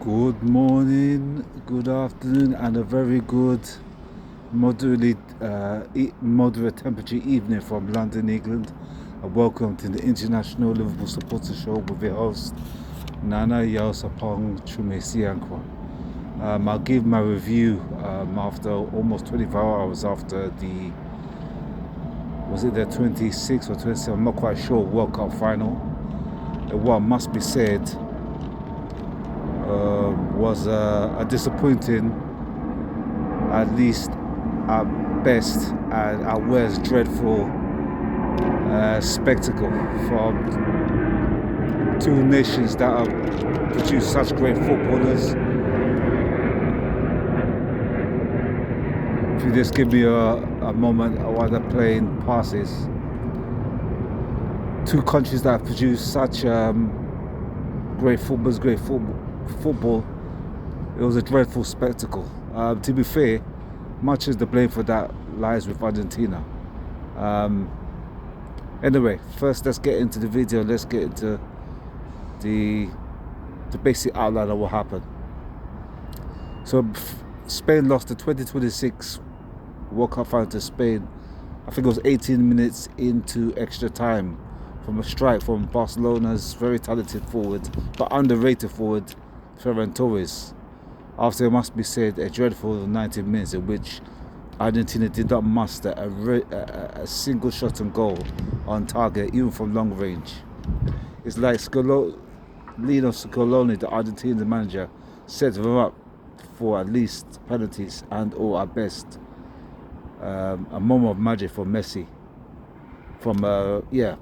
Good morning, good afternoon, and a very good moderate temperature evening from London, England. And welcome to the International Liverpool Supporter Show with your host Nana Yaosapong Chumesiankwa. I'll give my review after almost 24 hours after was it the 26th or 27th, I'm not quite sure, World Cup final. And what must be said, was a disappointing, at least at best, and at worst dreadful spectacle from two nations that have produced such great footballers. If you just give me a moment while they're playing passes, two countries that have produced such great football, it was a dreadful spectacle. To be fair, much as the blame for that lies with Argentina. Anyway, first let's get into the video. Let's get into the basic outline of what happened. So Spain lost the 2026 World Cup final to Spain. I think it was 18 minutes into extra time from a strike from Barcelona's very talented forward, but underrated forward, Ferran Torres. After, it must be said, a dreadful 90 minutes in which Argentina did not muster a single shot on goal on target, even from long range. It's like Lino Scaloni, the Argentine manager, set them up for at least penalties and or at best a moment of magic for Messi from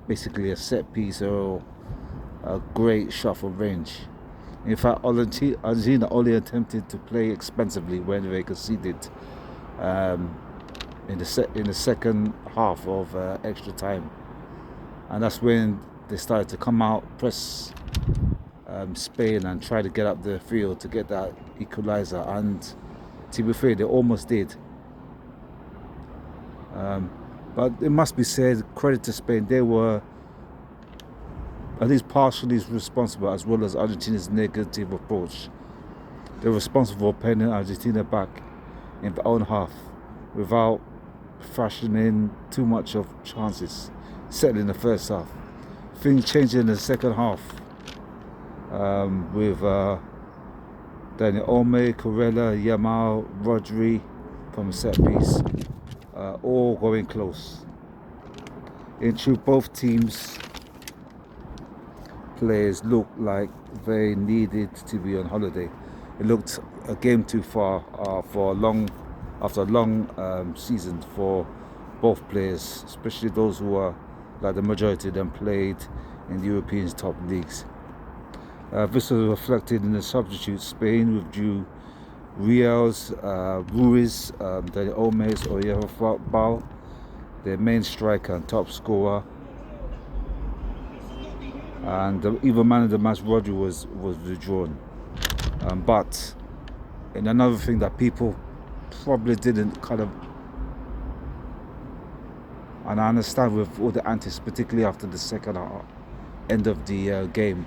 basically a set piece or a great shot from range. In fact, Argentina only attempted to play expensively when they conceded in the second half of extra time, and that's when they started to come out, press Spain, and try to get up the field to get that equalizer. And to be fair, they almost did. But it must be said, credit to Spain, they were at least partially responsible, as well as Argentina's negative approach. They were responsible for pinning Argentina back in their own half without fashioning too much of chances, certainly in the first half. Things changed in the second half with Daniel Olmo, Corella, Yamal, Rodri from a set piece, all going close. In truth, both teams' players looked like they needed to be on holiday. It looked a game too far after a long season for both players, especially those who are, like the majority of them, played in the European top leagues. This was reflected in the substitutes. Spain withdrew Ruiz, Daniel Olmo, Oyarzabal, their main striker and top scorer, and even man of the match, Rodri, was withdrawn. But in another thing that people probably didn't kind of, and I understand with all the antics, particularly after the second end of the game,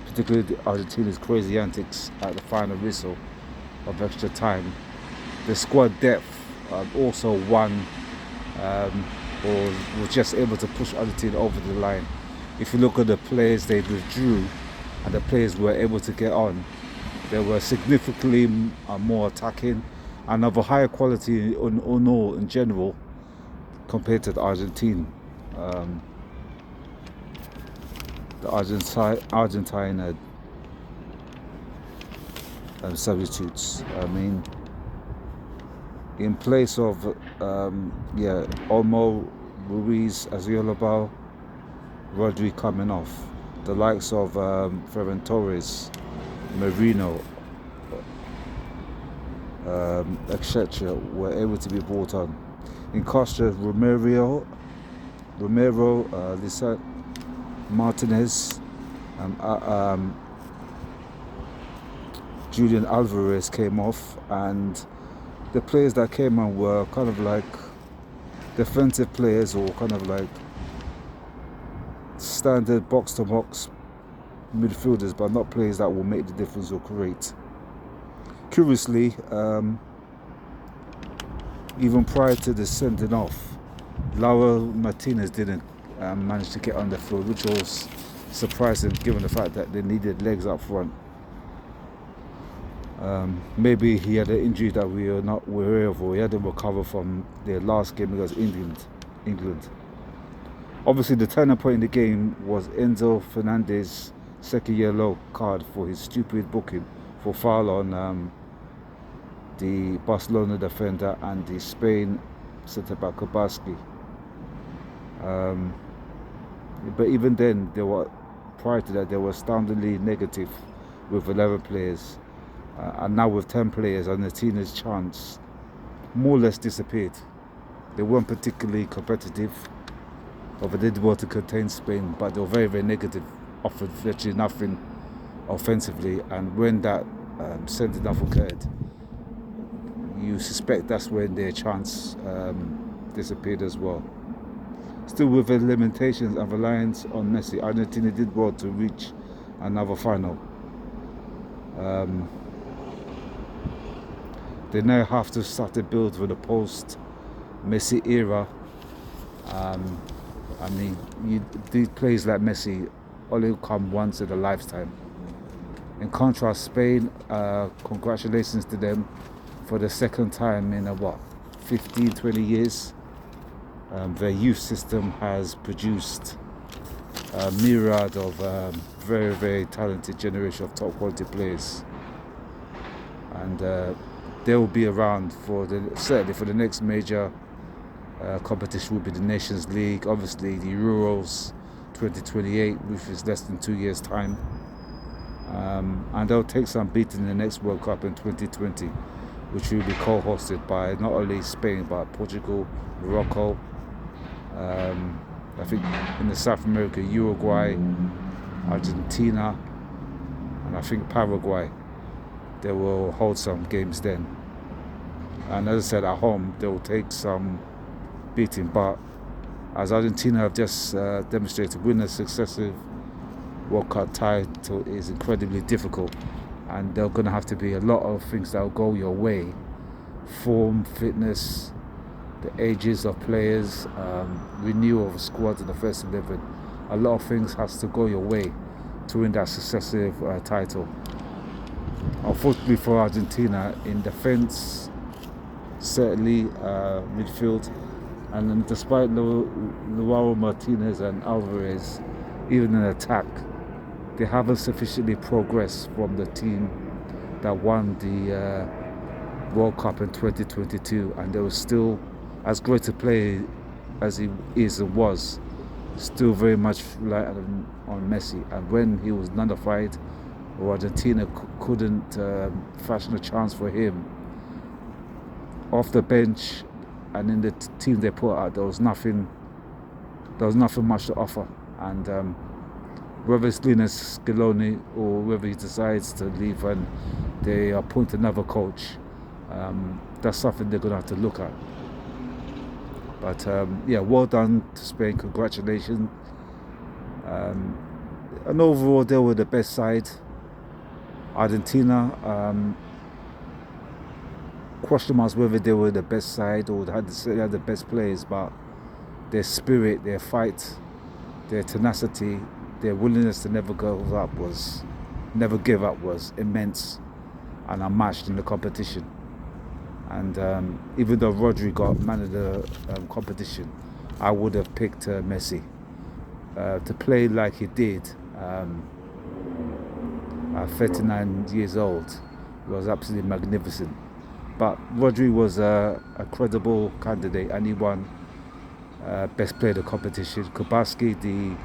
particularly Argentina's crazy antics at the final whistle of extra time, the squad depth also won, or was just able to push Argentina over the line. If you look at the players they withdrew and the players were able to get on, they were significantly more attacking and of a higher quality in general compared to the Argentine. The Argentina substitutes. I mean, in place of Olmo, Ruiz, Oyarzabal, Rodri coming off, the likes of Ferran Torres, Marino, etc., were able to be brought on. In Costa, Romero, Lisa Martinez, Julian Alvarez came off, and the players that came on were kind of like defensive players, or kind of like standard box-to-box midfielders, but not players that will make the difference or create. Curiously, even prior to the sending off, Laura Martinez didn't manage to get on the field, which was surprising given the fact that they needed legs up front. Maybe he had an injury that we are not aware of, or he had to recover from their last game against England. Obviously, the turning point in the game was Enzo Fernandez's second yellow card for his stupid booking for foul on the Barcelona defender and the Spain centre-back Kubarski. But even then, prior to that, they were astoundingly negative with 11 players. And now with 10 players, Argentina's chance more or less disappeared. They weren't particularly competitive, or they did well to contain Spain, but they were very, very negative, offered virtually nothing offensively. And when that sending off occurred, you suspect that's when their chance disappeared as well. Still with the limitations and reliance on Messi, Argentina did well to reach another final. They now have to start to build for the post-Messi era. I mean, these players like Messi only come once in a lifetime. In contrast, Spain, congratulations to them for the second time in 15, 20 years. Their youth system has produced a myriad of very, very talented generation of top quality players. And they will be around certainly for the next major competition will be the Nations League, obviously the Euros 2028, which is less than 2 years' time. And they'll take some beating in the next World Cup in 2020, which will be co-hosted by not only Spain but Portugal, Morocco, I think in the South America, Uruguay, Argentina, and I think Paraguay. They will hold some games then. And as I said, at home, they will take some beating. But as Argentina have just demonstrated, winning a successive World Cup title is incredibly difficult. And there are going to have to be a lot of things that will go your way. Form, fitness, the ages of players, renewal of squads in the first 11. A lot of things has to go your way to win that successive title. Unfortunately for Argentina, in defence, certainly midfield, and then despite Lautaro Martinez and Alvarez, even in attack, they haven't sufficiently progressed from the team that won the World Cup in 2022, and they were still, as great a player as he is and was, still very much reliant on Messi. And when he was nullified, or Argentina couldn't fashion a chance for him off the bench and in the team they put out, there was nothing much to offer. And whether it's Linus Scaloni or whether he decides to leave and they appoint another coach, that's something they're going to have to look at. But yeah, well done to Spain, congratulations. And overall, they were the best side. Argentina, question marks whether they were the best side or had the best players, but their spirit, their fight, their tenacity, their willingness to never give up was immense and unmatched in the competition. And even though Rodri got man of the competition, I would have picked Messi. To play like he did at 39 years old was absolutely magnificent. But Rodri was a credible candidate, and he won best player of the competition. Kubarski, the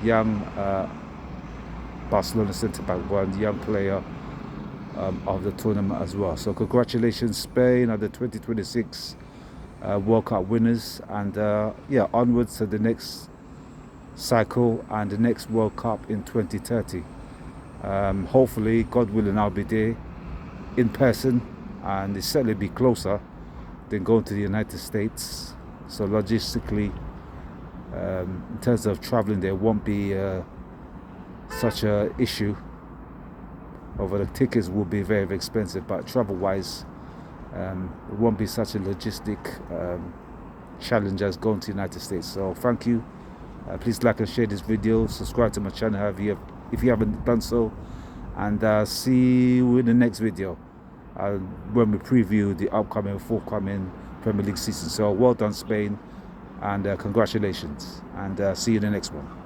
young Barcelona centre-back, won the young player of the tournament as well. So congratulations, Spain, are the 2026 World Cup winners, and yeah, onwards to the next cycle and the next World Cup in 2030. Hopefully, God willing, I'll be there in person, and it's certainly be closer than going to the United States. So logistically, in terms of traveling, there won't be such a issue. Over the tickets will be very, very expensive, but travel-wise, it won't be such a logistic challenge as going to the United States. So thank you. Please like and share this video. Subscribe to my channel if you haven't done so, and see you in the next video when we preview the forthcoming Premier League season. So well done, Spain, and congratulations, and see you in the next one.